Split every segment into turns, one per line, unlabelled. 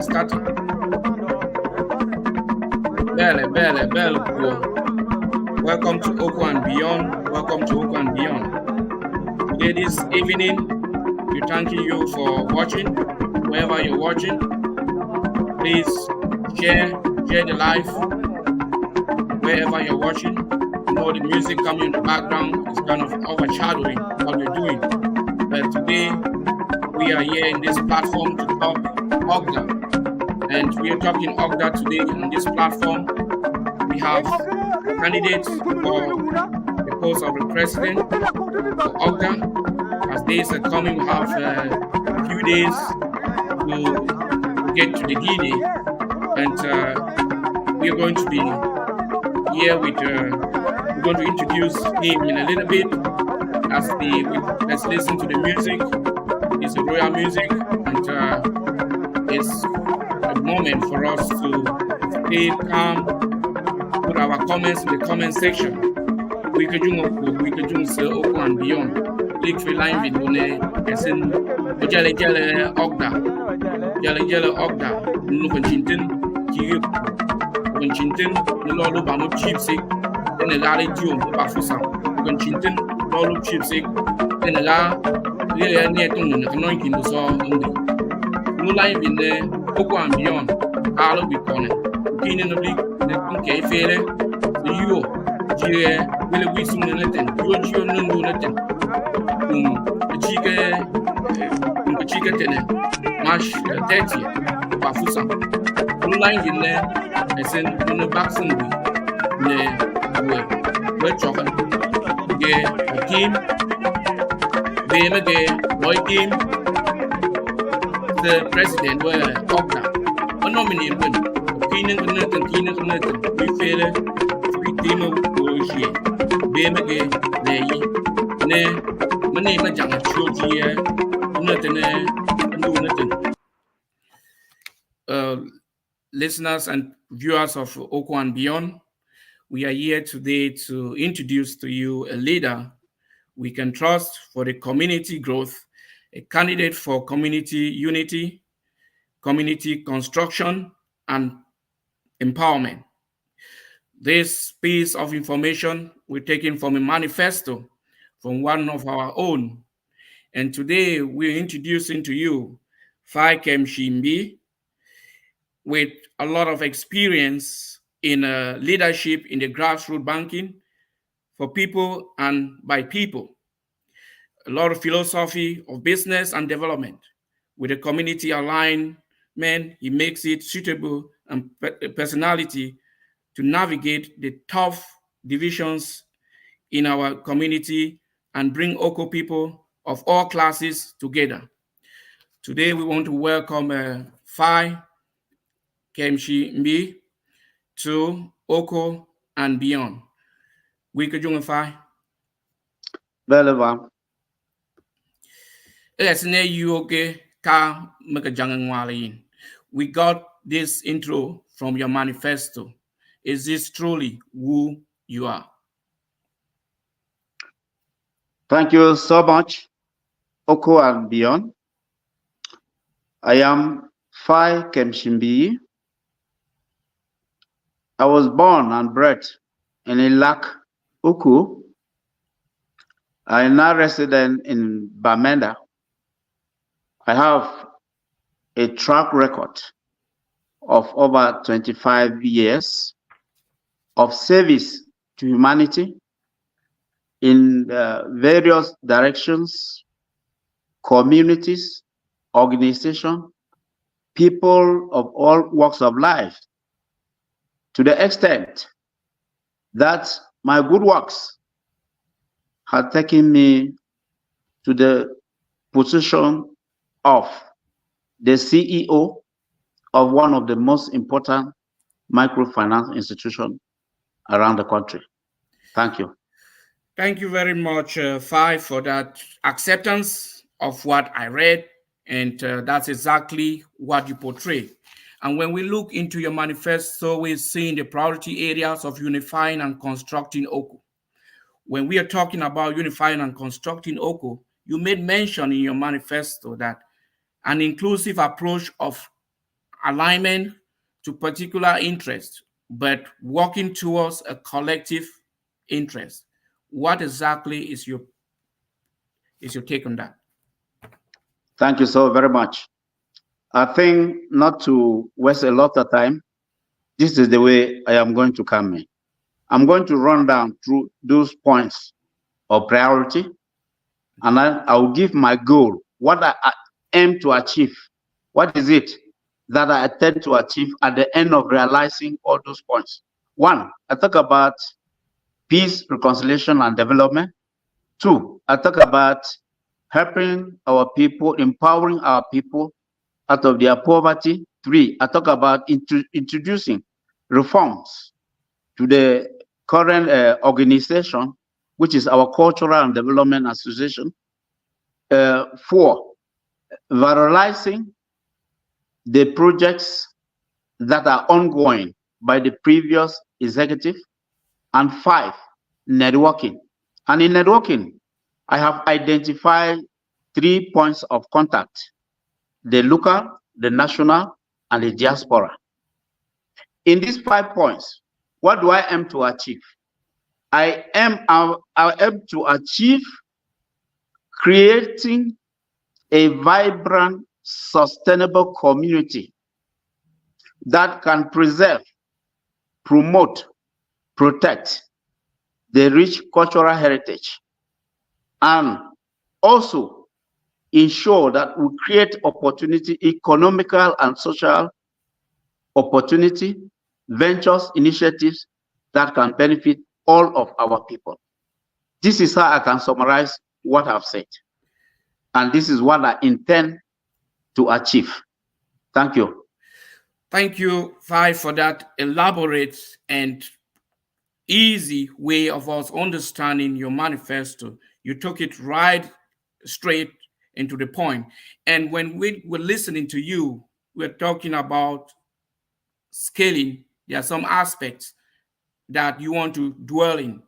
started. Belle. Welcome to Oko and Beyond. Welcome to Oko and Beyond. Today, this evening, we're thanking you for watching. Wherever you're watching, please share the live. Wherever you're watching, you know the music coming in the background is kind of overshadowing what we're doing. But today, we are here in this platform to talk Ocda. And we are talking Ocda today on this platform. We have a candidate for the post of the president for Ocda. As days are coming, we have a few days to get to the Guinea. And we are going to be here with, we're going to introduce him in a little bit. Let's listen to the music. It's a royal music, and it's a moment for us to stay calm, put our comments in the comment section. We could do Oko and Beyond. Click for line video, as in Jale Ocda, Nukanchintin, Kiyup, Nukanchintin, Lolo Bamo Chipsick, then a Lari Jum, Bafusa, Nukanchintin, Lolo Chipsick, then a La, really near to anointing the saw only. No line in there, Oko and Beyond, Carlo Bicone, Keenan of the Kunke Fere, the Yo, Gia, Willie Wilson and Latin, Yo, no Latin, the chicken tenant, Mash 30, Bafusa. No line in there, I send in the back Sunday, the chocolate, a team, Roy Team, the president were Ocda, a nominee win. Keenan, we fail it. We team of Roger, Bemage, my name is John Chogia, nothing. Listeners and viewers of Oko and Beyond, we are here today to introduce to you a leader we can trust for the community growth, a candidate for community unity, community construction, and empowerment. This piece of information we're taking from a manifesto from one of our own. And today we're introducing to you Fai Kemshi Mbih, with a lot of experience in leadership in the grassroots banking for people and by people. A lot of philosophy of business and development. With a community alignment, he makes it suitable and personality to navigate the tough divisions in our community and bring Oko people of all classes together. Today, we want to welcome Fai Kemshi Mbih to Oko and Beyond. We could join Fai.
Relevant.
Yes, you okay? We got this intro from your manifesto. Is this truly who you are?
Thank you so much, Oko and Beyond. I am Fai Kemshi Mbih. I was born and bred in Ilak, Uku. I am now resident in Bamenda. I have a track record of over 25 years of service to humanity in various directions, communities, organizations, people of all walks of life, to the extent that my good works have taken me to the position of the CEO of one of the most important microfinance institutions around the country. Thank you.
Thank you very much, Fai, for that acceptance of what I read, and that's exactly what you portray. And when we look into your manifesto, we're seeing the priority areas of unifying and constructing Oko. When we are talking about unifying and constructing Oko, you made mention in your manifesto that an inclusive approach of alignment to particular interests, but working towards a collective interest. What exactly is your take on that?
Thank you so very much. I think, not to waste a lot of time, this is the way I am going to come in. I'm going to run down through those points of priority, and then I'll give my goal, what I aim to achieve. What is it that I intend to achieve at the end of realizing all those points? One, I talk about peace, reconciliation, and development. Two, I talk about helping our people, empowering our people out of their poverty. Three, I talk about introducing reforms to the current organization, which is our Cultural and Development Association. Four, valorizing the projects that are ongoing by the previous executive. And five, networking. And in networking, I have identified 3 points of contact: the local, the national, and the diaspora. In these 5 points, what do I aim to achieve? I aim to achieve creating a vibrant, sustainable community that can preserve, promote, protect the rich cultural heritage, and also ensure that we create opportunity, economical and social opportunity, ventures, initiatives that can benefit all of our people. This is how I can summarize what I've said. And this is what I intend to achieve. Thank you.
Thank you, Fai, for that elaborate and easy way of us understanding your manifesto. You took it right straight into the point. And when we were listening to you, we're talking about scaling. There are some aspects that you want to dwell in,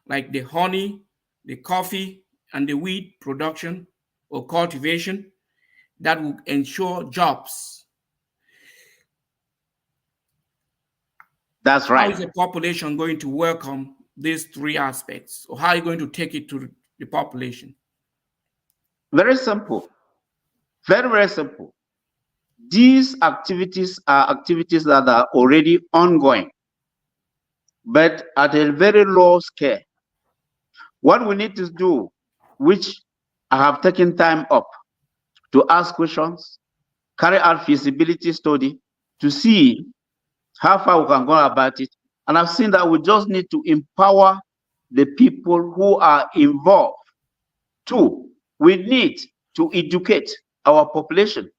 like the honey, the coffee, and the wheat production or cultivation that will ensure jobs.
That's right.
How is the population going to welcome these 3 aspects? Or how are you going to take it to the population?
Very simple. Very, very simple. These activities are activities that are already ongoing, but at a very low scale. What we need to do, which I have taken time up to ask questions, carry out feasibility study to see how far we can go about it. And I've seen that we just need to empower the people who are involved. Two, we need to educate our population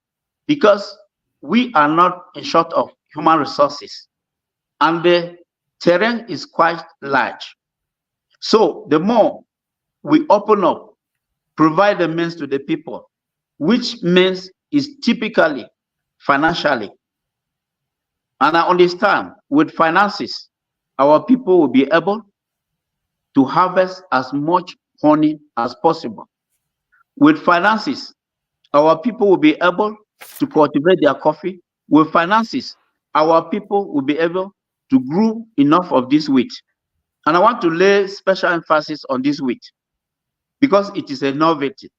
because we are not in short of human resources and the terrain is quite large. So the more we open up, provide the means to the people, which means is typically financially. And I understand with finances, our people will be able to harvest as much honey as possible. With finances, our people will be able to cultivate their coffee. With finances, our people will be able to grow enough of this wheat. And I want to lay special emphasis on this wheat because it is innovative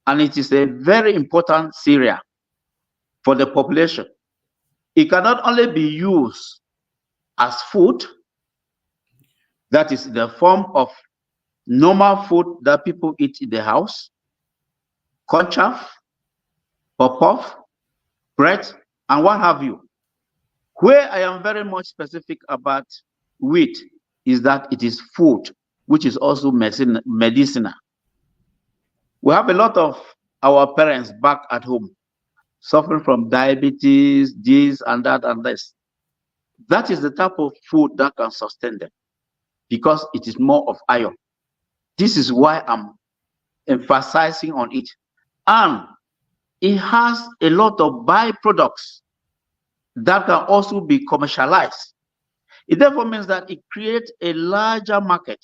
and it is a very important cereal for the population. It cannot only be used as food, that is the form of normal food that people eat in the house, corn chaff, puff, bread, and what have you. Where I am very much specific about wheat is that it is food, which is also medicinal. We have a lot of our parents back at home suffering from diabetes, this and that and this. That is the type of food that can sustain them because it is more of iron. This is why I'm emphasizing on it. And it has a lot of byproducts that can also be commercialized. It therefore means that it creates a larger market.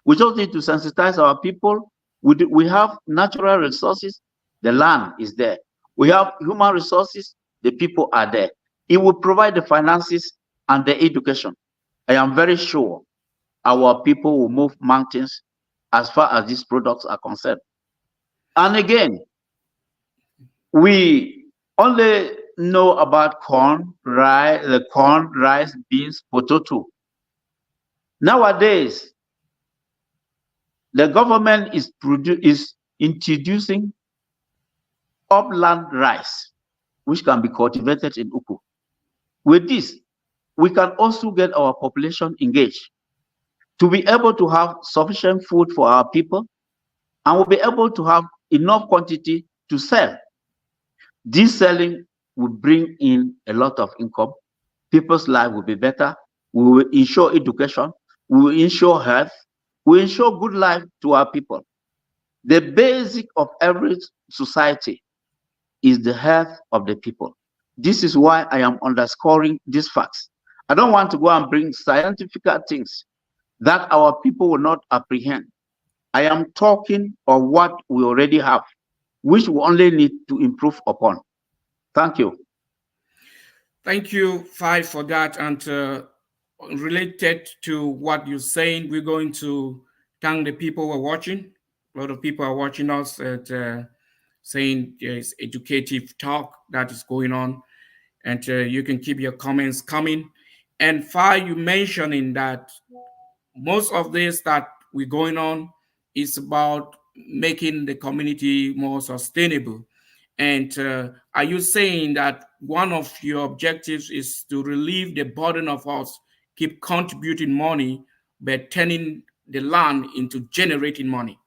We just need to sensitize our people. We have natural resources, the land is there. We have human resources, the people are there. It will provide the finances and the education. I am very sure our people will move mountains as far as these products are concerned. And again, we only know about corn, rice, beans, potato. Nowadays, the government is introducing upland rice, which can be cultivated in Uku. With this, we can also get our population engaged to be able to have sufficient food for our people, and we'll be able to have enough quantity to sell. This selling will bring in a lot of income. People's life will be better. We will ensure education. We will ensure health. We will ensure good life to our people. The basic of every society is the health of the people. This is why I am underscoring these facts. I don't want to go and bring scientific things that our people will not apprehend. I am talking of what we already have, which we only need to improve upon. Thank you.
Thank you, Fai, for that. And related to what you're saying, we're going to thank the people who are watching. A lot of people are watching us at saying there's educative talk that is going on. And you can keep your comments coming. And Fai, you mentioning that most of this that we're going on is about making the community more sustainable. And are you saying that one of your objectives is to relieve the burden of us keep contributing money by turning the land into generating money?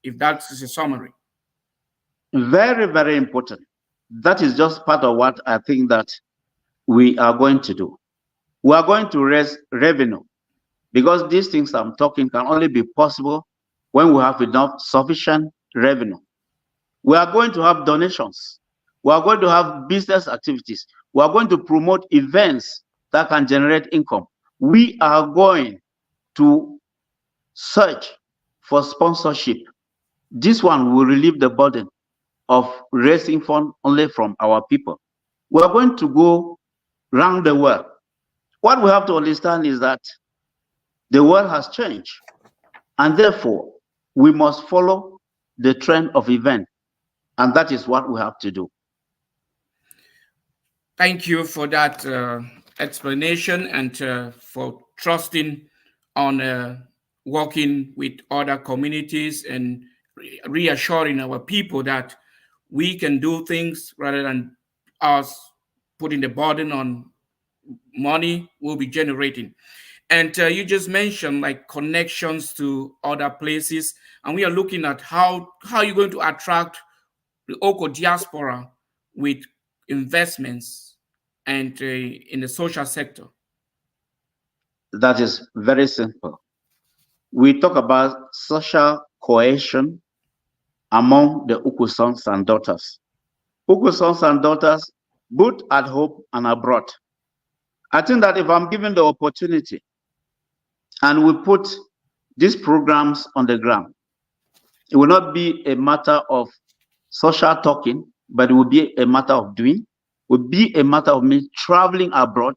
If that's a summary.
Very, very important. That is just part of what I think that we are going to do. We are going to raise revenue, because these things I'm talking can only be possible when we have enough sufficient revenue. We are going to have donations. We are going to have business activities. We are going to promote events that can generate income. We are going to search for sponsorship. This one will relieve the burden of raising funds only from our people. We are going to go around the world. What we have to understand is that the world has changed, and therefore we must follow the trend of event, and that is what we have to do.
Thank you for that explanation, and for trusting on working with other communities and reassuring our people that we can do things rather than us putting the burden on money we'll be generating. And you just mentioned like connections to other places, and we are looking at how you're going to attract the Oko diaspora with investments and in the social sector.
That is very simple. We talk about social cohesion among the Uku sons and daughters. Uku sons and daughters, both at home and abroad. I think that if I'm given the opportunity and we put these programs on the ground, it will not be a matter of social talking, but it will be a matter of doing. It will be a matter of me traveling abroad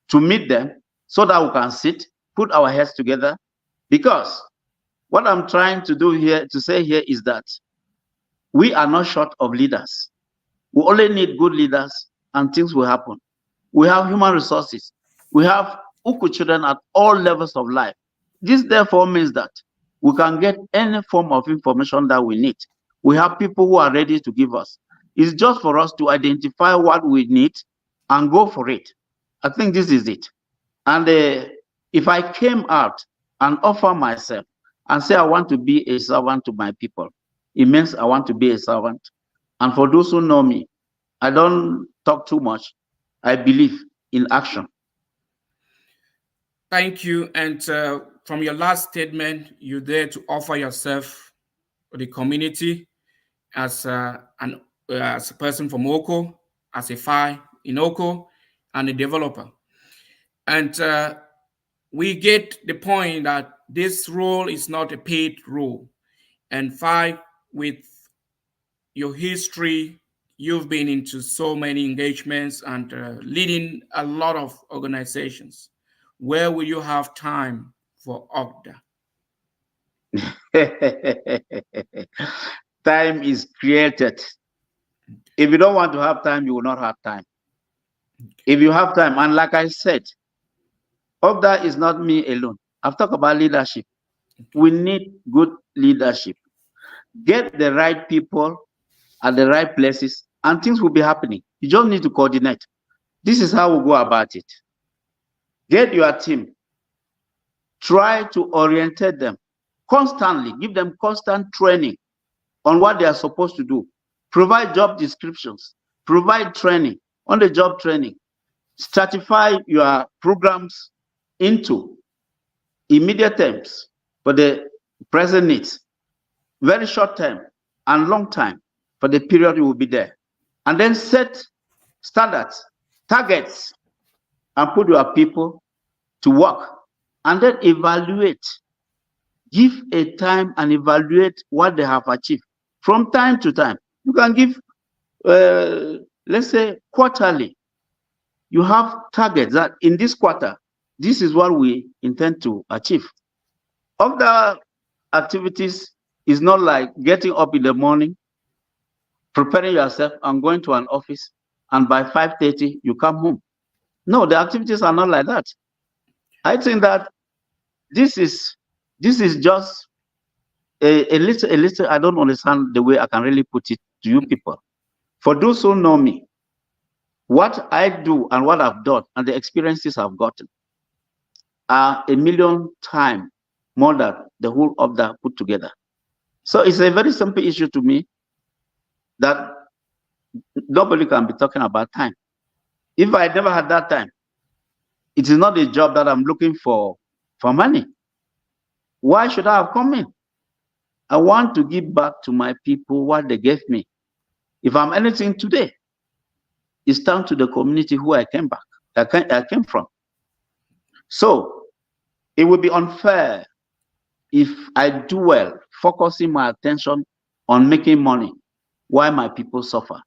to meet them so that we can sit, put our heads together. Because what I'm trying to do here, to say here, is that we are not short of leaders. We only need good leaders and things will happen. We have human resources. We have Uku children at all levels of life. This therefore means that we can get any form of information that we need. We have people who are ready to give us. It's just for us to identify what we need and go for it. I think this is it. And if I came out and offer myself and say I want to be a servant to my people, it means I want to be a servant. And for those who know me, I don't talk too much. I believe in action.
Thank you. And from your last statement, you're there to offer yourself to the community as as a person from Oko, as a Fai in Oko, and a developer. And we get the point that this role is not a paid role. And Fai, with your history, You've been into so many engagements and leading a lot of organizations. Where will you have time for Ocda?
Time is created. If you don't want to have time, you will not have time. If you have time, and like I said, Ocda is not me alone. I've talked about leadership. We need good leadership. Get the right people at the right places, and things will be happening. You just need to coordinate. This is how we go about it. Get your team. Try to orientate them constantly. Give them constant training on what they are supposed to do. Provide job descriptions. Provide training, on the job training. Stratify your programs into immediate terms for the present needs, very short term and long time for the period you will be there. And then set standards, targets, and put your people to work. And then evaluate. Give a time and evaluate what they have achieved from time to time. You can give, let's say, quarterly. You have targets that in this quarter, this is what we intend to achieve. Other activities is not like getting up in the morning, preparing yourself and going to an office, and by 5:30 you come home. No, the activities are not like that. I think that this is just a little. I don't understand the way I can really put it to you people. For those who know me, what I do and what I've done and the experiences I've gotten are 1,000,000 times more than the whole of that put together. So it's a very simple issue to me that nobody can be talking about time. If I never had that time, it is not a job that I'm looking for money. Why should I have come in? I want to give back to my people what they gave me. If I'm anything today, it's down to the community who I came from. So it would be unfair if I do well, focusing my attention on making money, while my people suffer,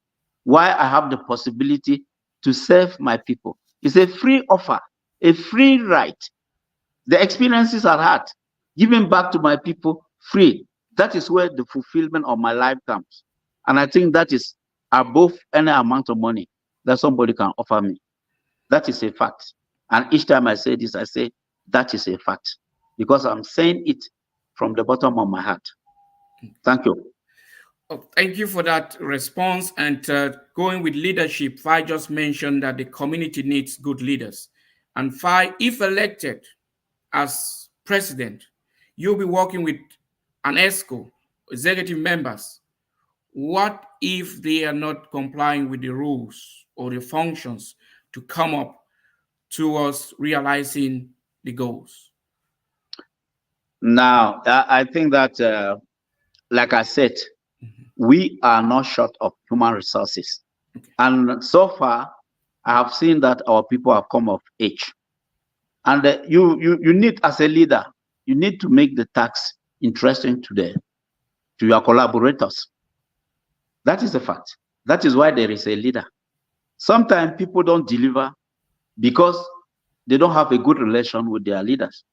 while I have the possibility to serve my people. It's a free offer, a free right. The experiences I've had, giving back to my people free. That is where the fulfillment of my life comes. And I think that is above any amount of money that somebody can offer me. That is a fact. And each time I say this, I say that is a fact, because I'm saying it from the bottom of my heart. Thank you.
Oh, thank you for that response. And going with leadership, Fai just mentioned that the community needs good leaders. And Fai, if elected as president, you'll be working with an ESCO, executive members. What if they are not complying with the rules or the functions to come up towards realizing the goals?
Now, I think that, like I said, we are not short of human resources. Okay. And so far, I have seen that our people have come of age. And you need, as a leader, you need to make the task interesting to your collaborators. That is a fact. That is why there is a leader. Sometimes people don't deliver because they don't have a good relation with their leaders.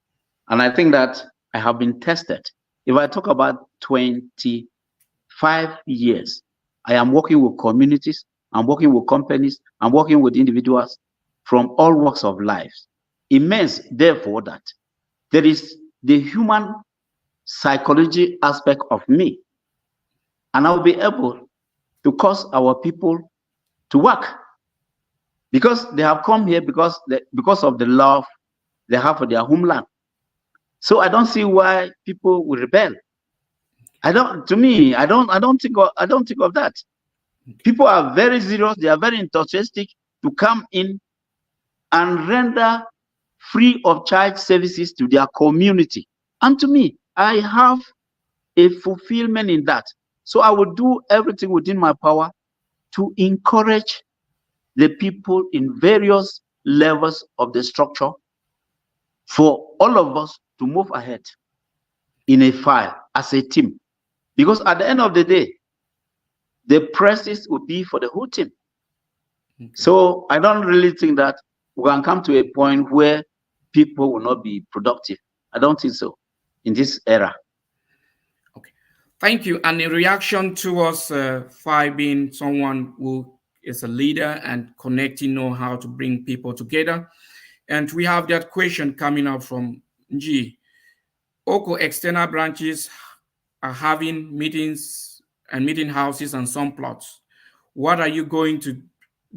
And I think that I have been tested. If I talk about 25 years, I am working with communities, I'm working with companies, I'm working with individuals from all walks of life. It means, therefore, that there is the human psychology aspect of me, and I'll be able to cause our people to work, because they have come here because of the love they have for their homeland. So I don't see why people will rebel. I don't think of that. People are very serious. They are very enthusiastic to come in and render free of charge services to their community. And to me, I have a fulfillment in that. So I will do everything within my power to encourage the people in various levels of the structure for all of us to move ahead in a file as a team. Because at the end of the day, the prestige will be for the whole team.
Okay.
So I don't really think that we can come to a point where people will not be productive. I don't think so in this era.
Okay. Thank you. And in reaction towards Fai being someone who is a leader and connecting, know how to bring people together. And we have that question coming up from G. OCO external branches are having meetings and meeting houses on some plots. What are you going to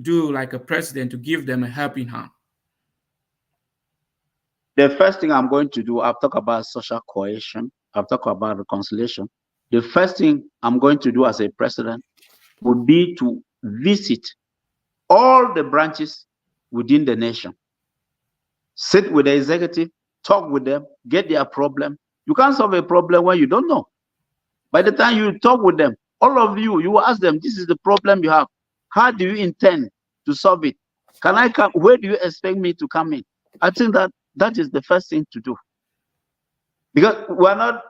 do like a president to give them a helping hand?
The first thing I'm going to do, I've talked about social cohesion, I've talked about reconciliation. The first thing I'm going to do as a president would be to visit all the branches within the nation. Sit with the executive, talk with them, get their problem. You can't solve a problem when you don't know. By the time you talk with them, all of you, you will ask them, this is the problem you have. How do you intend to solve it? Can I come? Where do you expect me to come in? I think that is the first thing to do. Because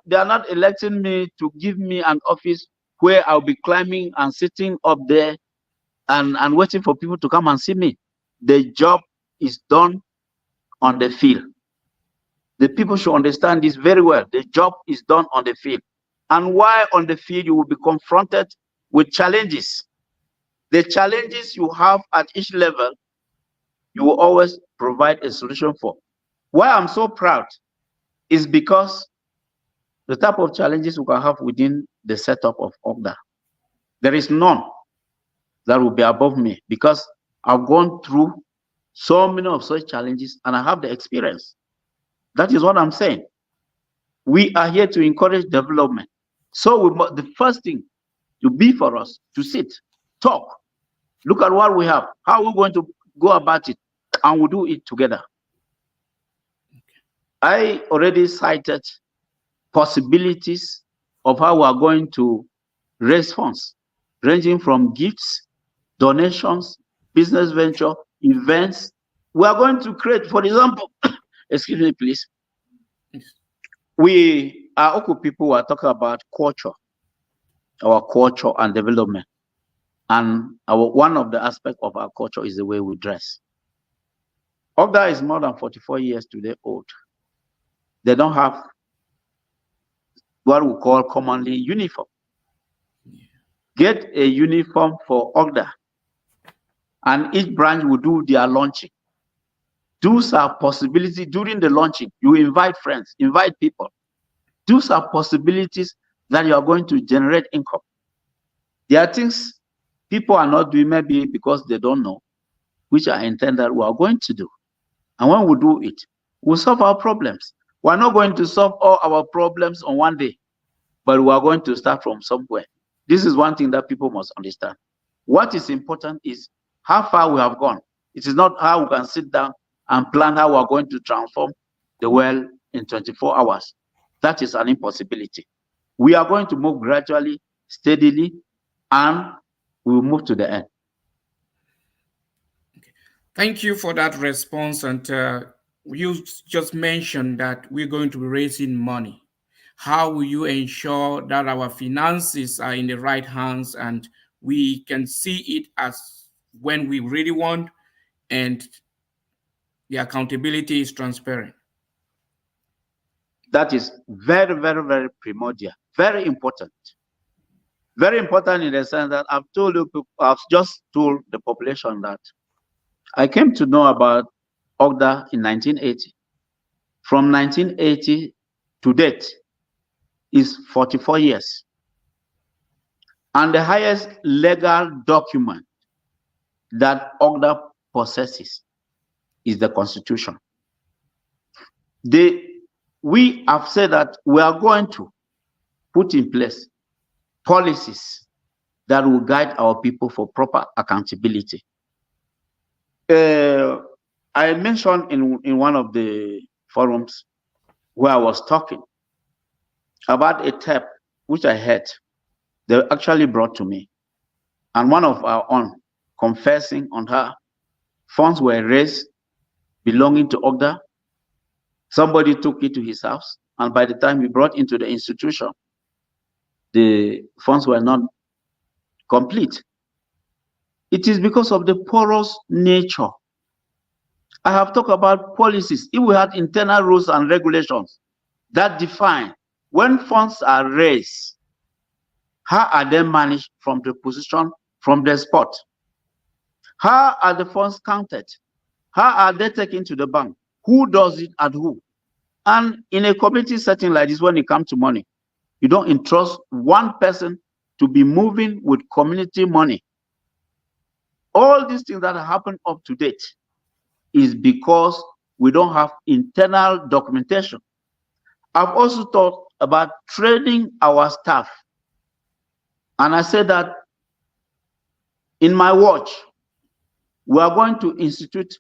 they are not electing me to give me an office where I'll be climbing and sitting up there and waiting for people to come and see me. The job is done on the field. The people should understand this very well. The job is done on the field. And while on the field, you will be confronted with challenges. The challenges you have at each level, you will always provide a solution for. Why I'm so proud is because the type of challenges we can have within the setup of Ocda, there is none that will be above me because I've gone through so many of such challenges and I have the experience. That is what I'm saying. We are here to encourage development. So the first thing to be for us to sit, talk, look at what we have, how we're going to go about it, and we'll do it together. I already cited possibilities of how we are going to raise funds, ranging from gifts, donations, business venture, events. We are going to create, for example, excuse me, please. We are Oko people who are talking about culture, our culture and development. And one of the aspects of our culture is the way we dress. Ocda is more than 44 years today old. They don't have what we call commonly uniform. Get a uniform for Ocda, and each branch will do their launching. Those are possibilities during the launching. You invite friends, invite people. Those are possibilities that you are going to generate income. There are things people are not doing maybe because they don't know, which I intend that we are going to do. And when we do it, we'll solve our problems. We're not going to solve all our problems on one day, but we are going to start from somewhere. This is one thing that people must understand. What is important is how far we have gone. It is not how we can sit down and plan how we are going to transform the world in 24 hours. That is an impossibility. We are going to move gradually, steadily, and we will move to the end.
Okay. Thank you for that response. And you just mentioned that we're going to be raising money. How will you ensure that our finances are in the right hands and we can see it as when we really want and the accountability is transparent?
That is very, very, very primordial, very important. Very important in the sense that I've just told the population that I came to know about Ocda in 1980. From 1980 to date is 44 years. And the highest legal document that Ocda possesses is the Constitution. We have said that we are going to put in place policies that will guide our people for proper accountability. I mentioned in one of the forums where I was talking about a tape which I heard they actually brought to me, and one of our own confessing on her funds were raised belonging to Ocda. Somebody took it to his house, and by the time he brought into the institution, the funds were not complete. It is because of the porous nature. I have talked about policies. If we had internal rules and regulations that define when funds are raised, how are they managed from the position, from the spot? How are the funds counted? How are they taken to the bank? Who does it and who? And in a community setting like this, when it comes to money, you don't entrust one person to be moving with community money. All these things that have happened up to date is because we don't have internal documentation. I've also thought about training our staff. And I said that in my watch, we are going to institute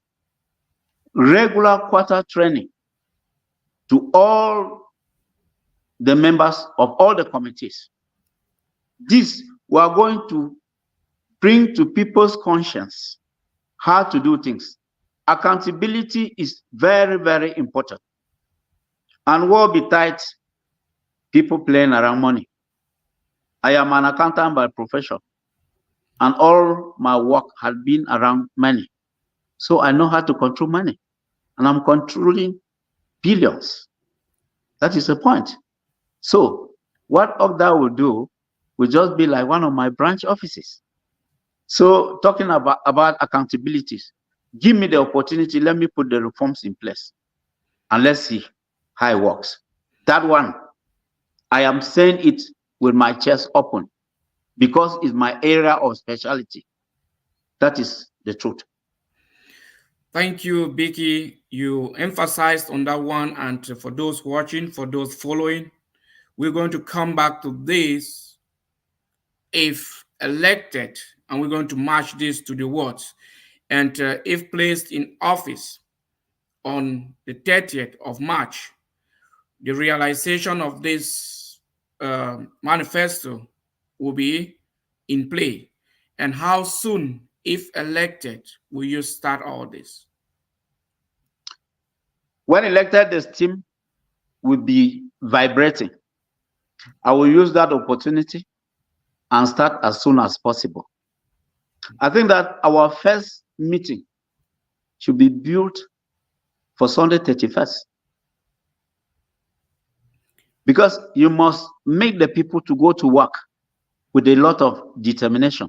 regular quarter training to all the members of all the committees. This we are going to bring to people's conscience how to do things. Accountability is very, very important. And what besides people playing around money? I am an accountant by profession, and all my work has been around money. So I know how to control money, and I'm controlling billions. That is the point. So what Ocda will do will just be like one of my branch offices. So talking about accountabilities, give me the opportunity, let me put the reforms in place, and let's see how it works. That one, I am saying it with my chest open because it's my area of specialty. That is the truth.
Thank you, Becky. You emphasized on that one. And for those watching, for those following, we're going to come back to this if elected, and we're going to match this to the words. And if placed in office on the 30th of March, the realization of this manifesto will be in play. And how soon, if elected, will you start all this?
When elected, the steam will be vibrating. I will use that opportunity and start as soon as possible. I think that our first meeting should be built for Sunday 31st. Because you must make the people to go to work with a lot of determination.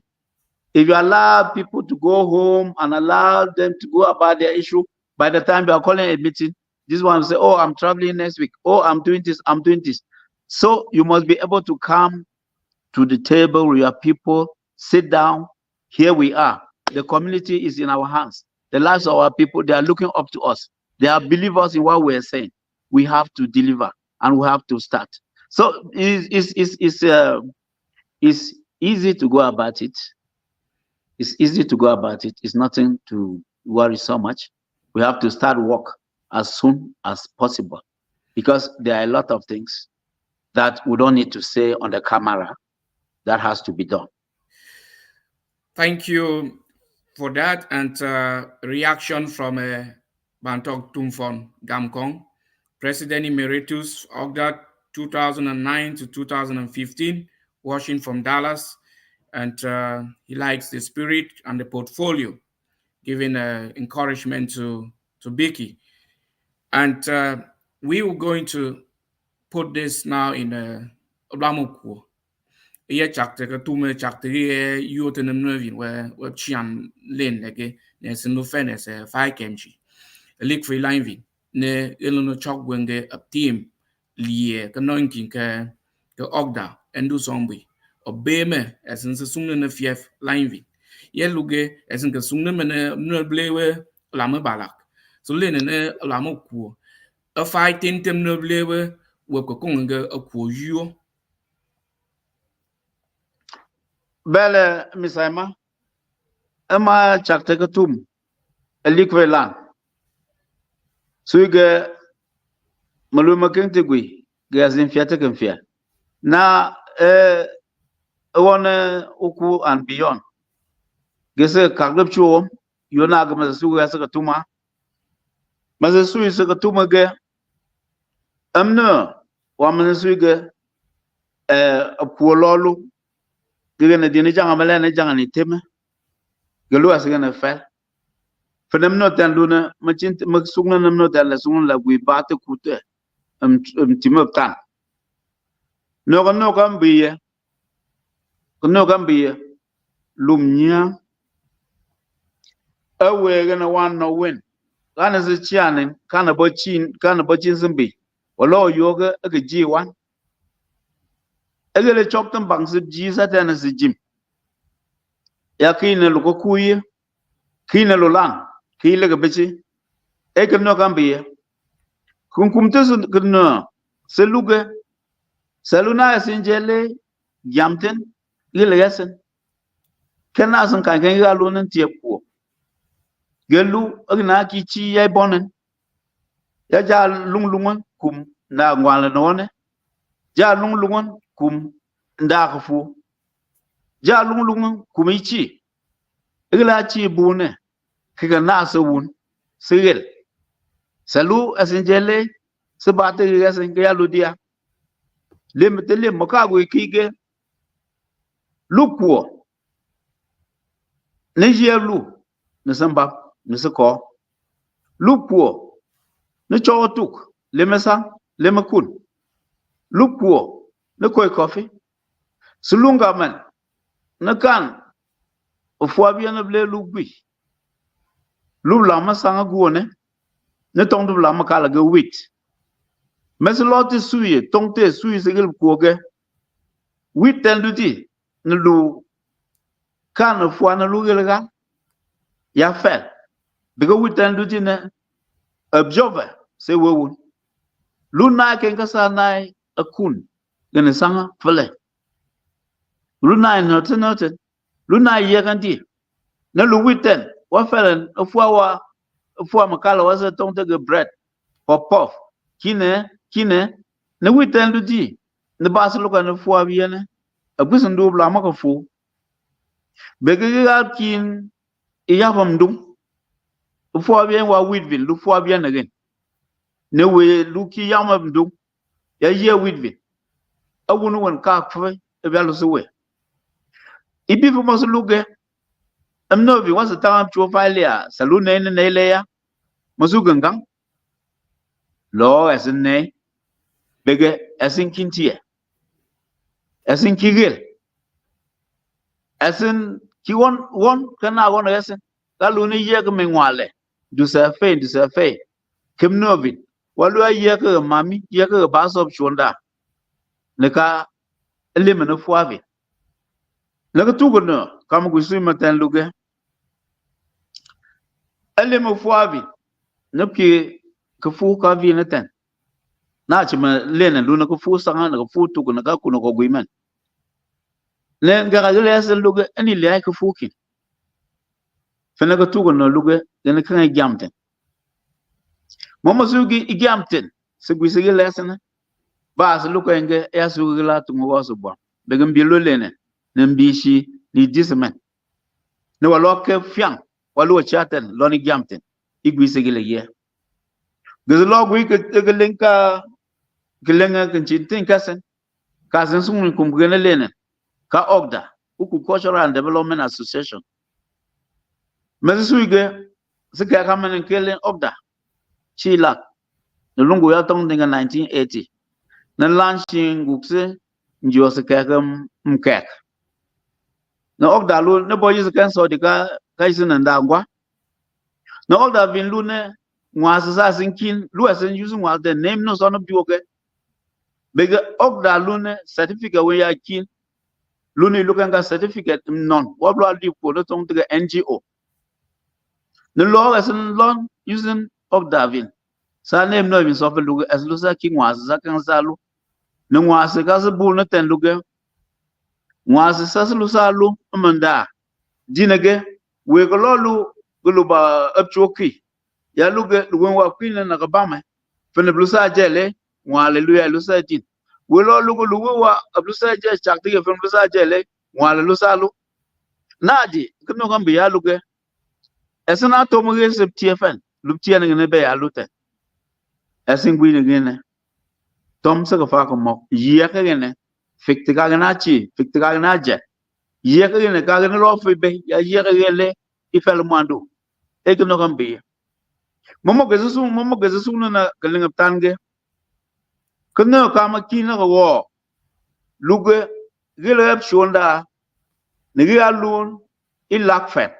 If you allow people to go home and allow them to go about their issue, by the time you are calling a meeting, this one will say, oh, I'm traveling next week. Oh, I'm doing this, I'm doing this. So you must be able to come to the table with your people, sit down. Here we are. The community is in our hands. The lives of our people, they are looking up to us. They are believers in what we are saying. We have to deliver and we have to start. So it's easy to go about it. It's easy to go about it. It's nothing to worry so much. We have to start work as soon as possible because there are a lot of things that we don't need to say on the camera that has to be done.
Thank you for that. And reaction from Bantok Tumfon Gamkong, President Emeritus Ocda 2009 to 2015, watching from Dallas. And he likes the spirit and the portfolio, giving encouragement to Becky. And we were going to put this now in Oblamuku. Iya chakte ka tume chakte yote nemnovin we chian len lege ne sinu fene se Fai Kemshi. Lik free line vin ne ilono chok wenge a team liye ka noinkin ka Ocda endu zombi. Obeme as in the sumne ne fief line vin. Ye luge as in the sumne mene no blewe lama balak. So len ne lama ku. A fight tintem no blewe we ko konga a ku yo.
Bele misaima ama chakte ka tum elikwe lan suige maluma kente gui gazin fiate kan fia na one uku and beyond gese kagdop chuom yona ga masu ga saka tuma masu saka tuma ge amna wa masu ga apololu gana dini janga mala na janga ni tema galu asgana fel fenam no tan luna machin maksugna nam no tan la sungun la gui bate kute timop tan no kan biye lumnya awe gana wan no win kana se chianin kana bochin zimbi walo yoga aga ji wan agele choktan bang se ji sa tan se jim ya kina lu ko kuye kina lu lang kile ga beci e kan kan biye kum te kan se luge saluna sinjele yamten ile yasen kana san kan ga lu nan tie ko gelu agna ki chi yai bonen ya ja lungun kum na ngwala none ja lungun kum nda khafu ja lungun kum ichi igla chi bune kiga na so wun sigel salu asinjele sabate ga san ga ludia lemtele makago kige lukwo ne yelu ne samba ne sako lukwo ne chotuk lemesa lemakun lukwo ne koy kofi sulunga man ne kan ofwa bien ne ble lugbi lubla masanga guone ne tong dubla makala ga wit mesloti suye tongte suye segel kuoge wit tenduti ne lu kan ofwa na lugel ga ya fel biga wit tenduti ne observer se wewun luna ken kasa nai akun gane sanga fele luna noten luna yeganti na lu witen wa felen ofwa makala wasa tongte ge bread pop kine ne witen luti ne bas lu kan ofwa biene abusun do bla maka fu bege ga kin iyafam dum ofwa bien wa witvin lu fwa bien again ne we luki yama mdum ya ye widvi awunu won ka kwe e byalu suwe ibi fu masu luge amno bi wasa tawam chu falia salune ne le ya masu gangang lo asne bege asin kintie asin kigel asin ki won kana won asin kalune ye ke menwale du sa fe kemnovin walu ye ke mami ye ke basop chonda ne ka elime no fuavi le ka tugono kam gusu matan luge elime fuavi ne ki ka fu ka vi ne ten na chima lena lu na ka fu sanga na ka fu tugono ka kuno ko guiman le ngara le sel luge ani le ka fu ki fena ka tugono luge ne ka jamten mama sugi igamten segui segi lesson bas lukenge ya sugi la tungo wasu bon begem bi lo lene nembi shi ni dismen ne waloke fiang walu chaten loni gamten igui segi le ye gelo gui ke gelenka gelenga kintin kasen sun kum gene lene ka Ocda uku cultural and development association mesuige sika kamen kelen Ocda Chila, the lungu ya tong dinga 1980. Na launching gukse njiwa se kekam mkek. Na Ocda lu ne boyi se kan so dika kaisi nandangwa. Na Ocda vin lu ne ngwase sa sinkin lu asen yusu ngwase de name no sono biwoke. Bega Ocda lu ne certificate we ya kin. Lu ne lu kan certificate non. Wablo ali ko no tong diga NGO. Na lo asen lon using Ocda vin. Sa name no vin so fe lu as lu sa ki ngwase sa kan sa lu. Ne ngwase ka se bul ne ten lu ge. Ngwase sa lu sa lu manda. Dinege we ko lu gulu ba upchoki ya luge luwen wa kwin na ka bama fene blusa jele wa haleluya lu sa tin we lo lu lu wa blusa je chakti ke fene blusa jele wa lu sa lu naji kno kan bi ya luge esna to mo ge se tiefen lu tie ne be ya lu te esin gwi ne gene tom se ka fa ko mo ya ka gene fikti ka na chi fikti ka na je ye ka ne ka ne lo fe be ya ye ka le ifel mando e ka no kan be momo ke su na ka le ngaptan ge ka no ka ma ki na wo luge ge le shonda ne ge alun ilak fet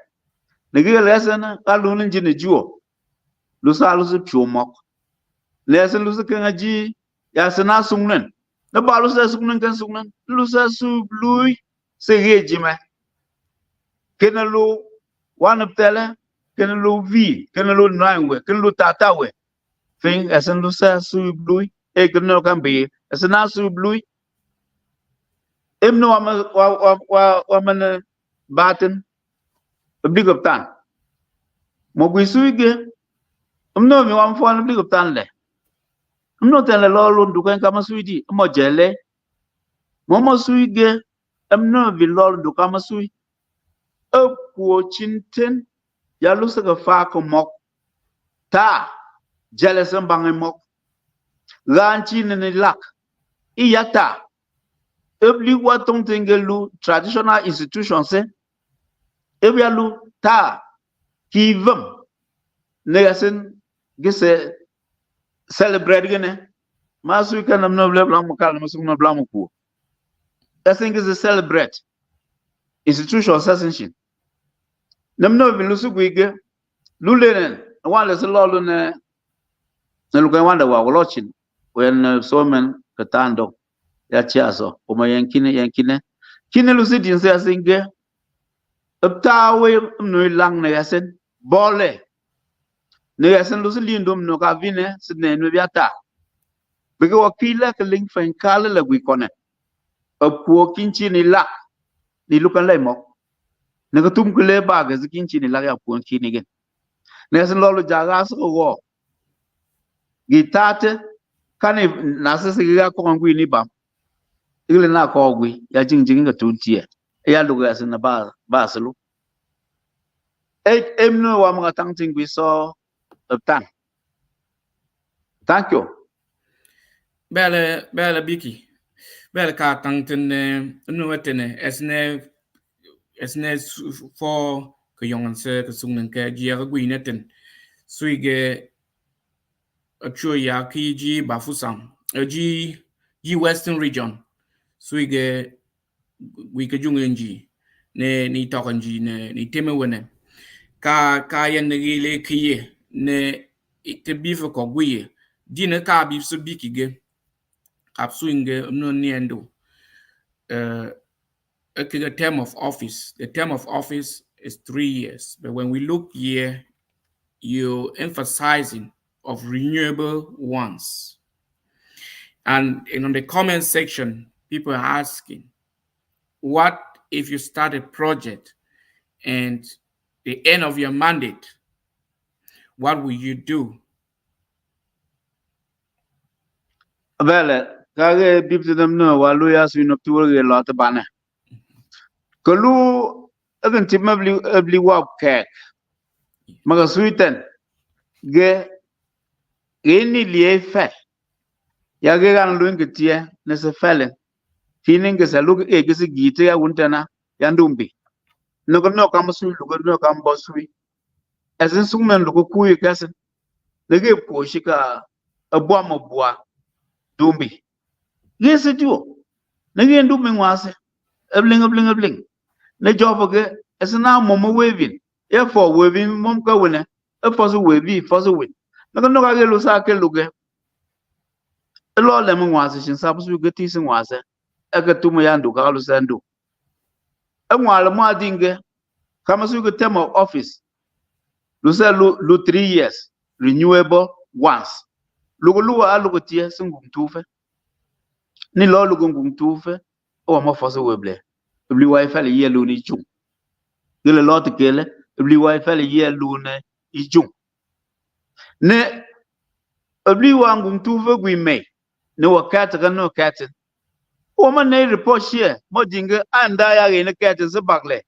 ne ge le sana ka lun jine juo lu sa lu su chomok le sa lu su ka ji ya sana sungnen na ba lu sa sungnen kan sungnen lu sa su lui se ge jime kena lu wanap tele kena lu vi kena lu naingwe kena lu tatawe thing asan lu sa su lui e kena kan be asana su lui emno wa man baten big up tan mo gwi suige emno mi wan fon big up tan le emno tele lo lu du kan kama suidi mo jele mo suige emno vi lo du kama sui e ko chinten ya lu sa ka fa ko mok ta jele san bangai mok ganchi ne lak iyata ebli wa tong tengelu traditional institutions ebialu ta kivum negasen gese celebrate gene masu kana no blam kal masu no blam ku asen gese celebrate institutions assassination namno bilu su guige lulenen wala se lolu ne lu kan wanda wa lochin when so men katando ya chiaso kuma yankine kine lu sidin se asinge uptawe no lang ne yasen bole ne yasen lu silin dum no ka vine sidne no biata bege wakila ke ling fen kala la gwi kone apu kinchi ni la ni lu kan lay mok ne ka tum kule ba ga kinchi ni la ya pu kini gen ne yasen lolu jaga so go gitate kane nasese ga ko ngwi ni bam ile na ko gwi ya jing ga tuntie ya lu ga yasen na ba selu emno wa mga tangting gwi so tan thank you
bele biki bele ka tangten no wetene esne for ke yongan se ke sungen ke jia ga gwi neten suige achu ya ki ji bafusam ji western region suige gwi ke jungenji ne ni tokanji ne ni temewene ka yan ne le kiye ne te bife ko gwi dine ka bi su biki ge kapsuinge no niendo the term of office is 3 years, but when we look here you emphasizing of renewable ones, and in the comment section people are asking, what if you start a project and the end of your mandate, what will you do?
Vele kage bibti dem no walu ya su no tuwe ge lot bane kolu agan tim abli wap kek maga suiten ge ni lie fe ya ge gan lu ngetie ne se fele finin ge salu ge ge se gite ya wuntana ya ndumbi no kam su lu no kam bo sui asin sungmen lu ku yi kasen ne ge po shika abwa mabwa dumbi yesi tuo ne ge ndumbi ngwase ebling ne jobo ge esna momo wevin e for wevin mom ka wona e for so wevi for so win no ka ge lu sa ke lu ge lo le mo ngwase shin sa bu ge ti sin ngwase e ga tumu ya ndu ka lu sa ndu e ngwale mo adinge kama su ge term of office lu sa lu 3 years renewable once lu alu tie singum tufe ni lo lu ngum tufe o mo for so weble ibli wifi le ye lu ni jung gele lot kele ibli wifi le ye lu ne i jung ne ibli wangum tufe gwi me ne wakata kan no katin o man ne report share mo dinga anda ya ge ne katin se bakle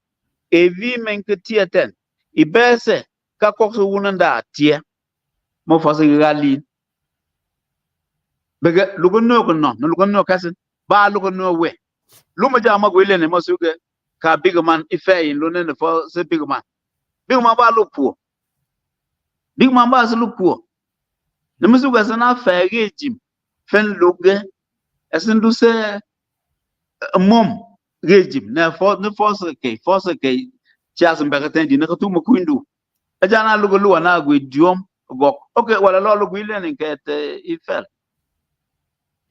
evi men ke tieten ibese ka kokso wunanda tie mo for so gali bega lu no kasin ba lu no we lu ma jama gwele ne mo suge ka big man ife in lo ne for se big man ba look poor big man ba se look poor ne musu ga sana fa regime fen loge asin du se mom regime ne force ke chas mbeka ten di ne ka tu mo kwindu ajana lugo luwa na gwe diom gok okay wala lo lugo ile ne ke te ifel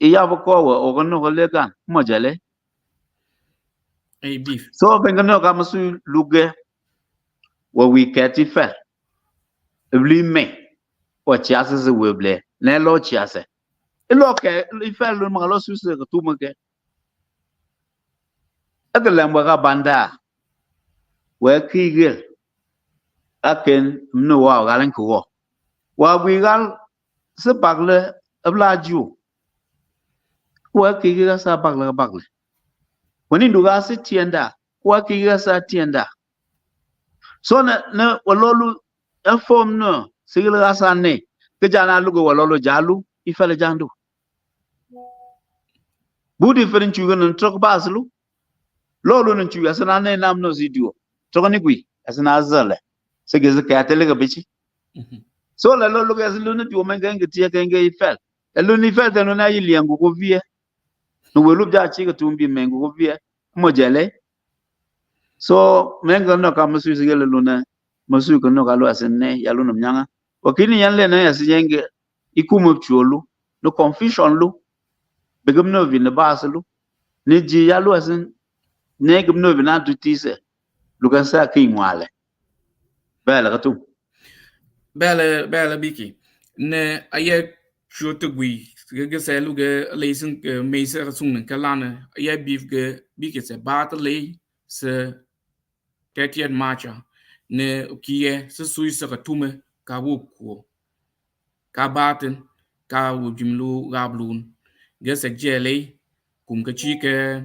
iya bo ko wo ogono ko le gan mo jale
Hey, beef.
so bengano ka musu luge wo we ke ti fel bli me o chas se weble ne lo chas ilo ke ifel lo ma lo su se ka tu mo ke agalam ga banda we kigel aken mno wa galan ko wa gwi gal se bagle abla ju wa kigel sa bagle woni nduga se tienda wa kigel sa tienda so na walolu form no sigil ga sa ne ke jana lugo walolu jalu ifale jandu budi ferin chugo no trok baslu lolu no chugo sana ne nam no zidio trok ni gwi asana zale segeze ka tele ga bichi so la lolu ga zlu ne tuo menga ngetie ka nge ifel elu ni fel teno na yili yangu ko vie no welu ja chi ga tumbi mengu ko vie mo jele so menga no ka musu sigele luna musu ko no ka lo asene ya lu no nyanga wakini yan le na yasiyenge ikumu chuolu no confusion lu begum no vi ne baslu ne ji ya lu asin ne gum no vi na tutise lu kan sa ki ngwale bela ka tu
Bele biki. Ne aye chuto gui. Ge se lu ge leisen ke meise sung ke lane. Aye beef ge biki se battle se 30th March ne kiye se sui se ka tume ka wu ko. Ka baten ka wu jimlu gablun. Ge se jele kum ke chi ke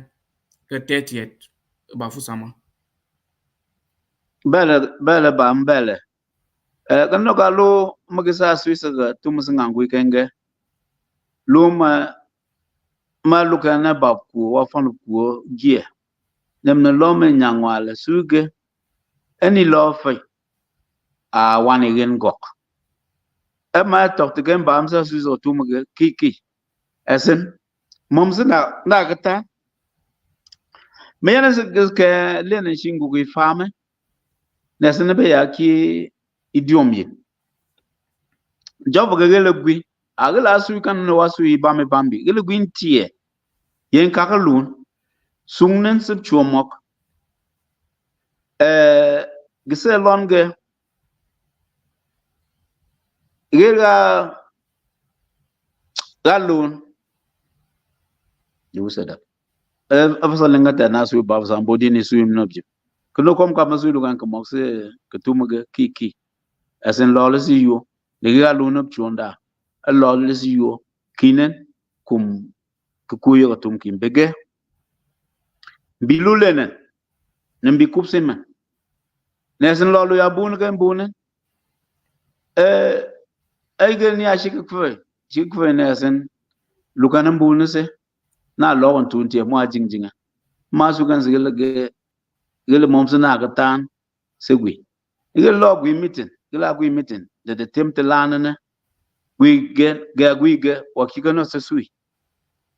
30th ba fusama.
bela ba mbele kan no ka lu magisa suisa ga tu musngangu kenge lu ma lu kan na ba ku wa fon ku gie nem na lo me nyangwale suge any lo fa a wan igen gok e ma tok te gen ba am sa suisa tu mu ki esen mom sina na gata me yana se ke le na shingu gi fame na sene be ya ki idiom yi job ga gele gwi agala su kan no wasu yi bame bambi gele gwi ntie yen kakalun sungnen sub chuomok gise longe gela galun you said that afasa lenga ta na su ba sa body ni su im nobje kuno kom ka masu lu kan ka mokse ka tumuga ki asen lolo si yo de galun op chonda lolo si yo kinen kum kuyo tum kim bege bilulene nembi kupsen man nesen lolo ya bun kan bunen ay gel ni shikwe nesen lukanan bunese na logon tuntie mo jingjinga masu kan sigel gel momse na gatan segwi gel logwi mitin gel agwi mitin de temte lanane we get wakika no sesui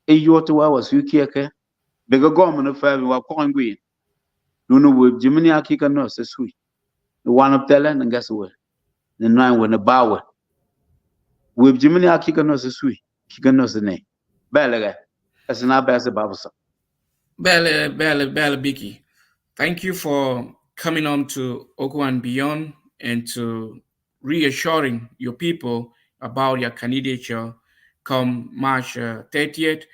e yoto wa wasu kieke bega gom no fa wa kongwi lunu we jimini akika no sesui one of tele ngaswe ne nine we ne bawe we jimini akika no sesui kika no sene belega asna base babusa
Bele Biki. Thank you for coming on to Oko and Beyond and to reassuring your people about your candidature come March 30th.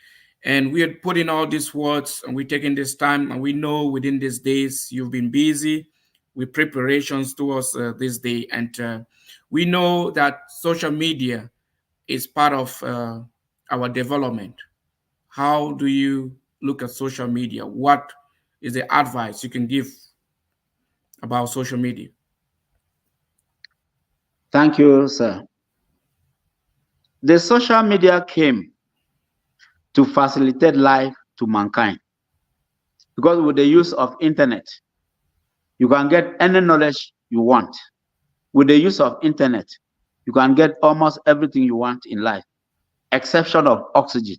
And we are putting all these words and we're taking this time. And we know within these days you've been busy with preparations towards this day. And we know that social media is part of our development. How do you look at social media? What is the advice you can give about social media?
thank you sir the social media came to facilitate life to mankind because with the use of internet, you can get any knowledge you want. With the use of internet, you can get almost everything you want in life, exception of oxygen.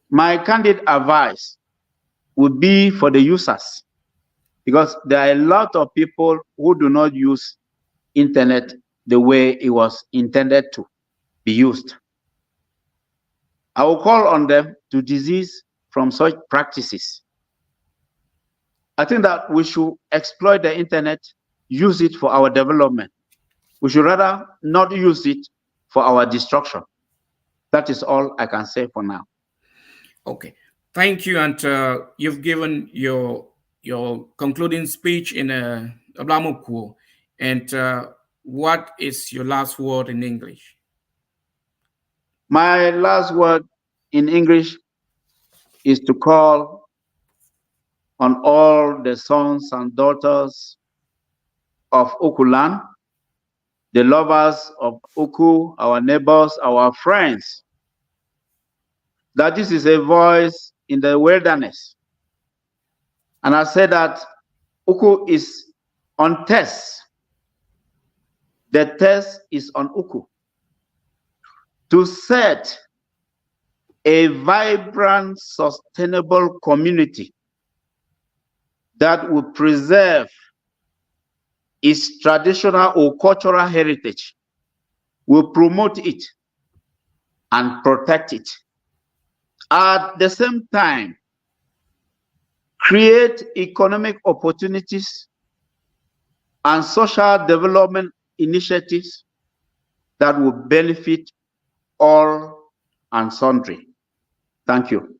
My candid advice would be for the users, because there are a lot of people who do not use internet the way it was intended to be used. I will call on them to desist from such practices. I think that we should exploit the internet, use it for our development. We should rather not use it for our destruction. That is all I can say for now.
Okay, thank you, and you've given your concluding speech in Ablamuku. And what is your last word in English?
My last word in English is to call on all the sons and daughters of Ukulan, the lovers of Uku, our neighbors, our friends, that this is a voice in the wilderness. And I say that Uku is on test. The test is on Uku to set a vibrant, sustainable community that will preserve its traditional or cultural heritage, will promote it and protect it. At the same time, create economic opportunities and social development initiatives that will benefit all and sundry. Thank you.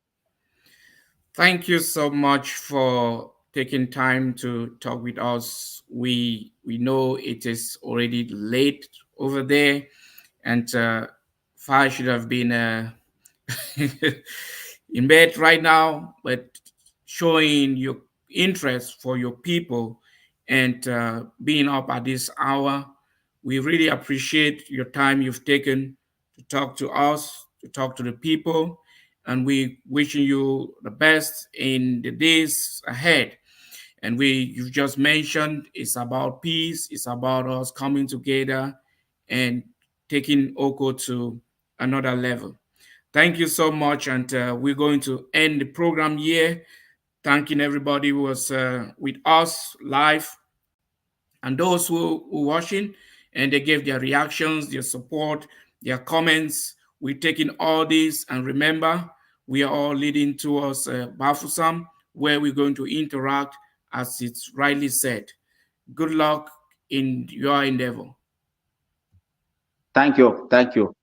Thank you so much for taking time to talk with us. We know it is already late over there, and Fai should have been in bed right now, but showing your interest for your people and being up at this hour, we really appreciate your time you've taken to talk to us, to talk to the people, and we wishing you the best in the days ahead. And you've just mentioned it's about peace, it's about us coming together and taking Oko to another level. Thank you so much, and we're going to end the program here. Thanking everybody who was with us live and those who watching, and they gave their reactions, their support, their comments. We're taking all this, and remember, we are all leading towards Bafusam, where we're going to interact as it's rightly said. Good luck in your endeavor.
Thank you. Thank you.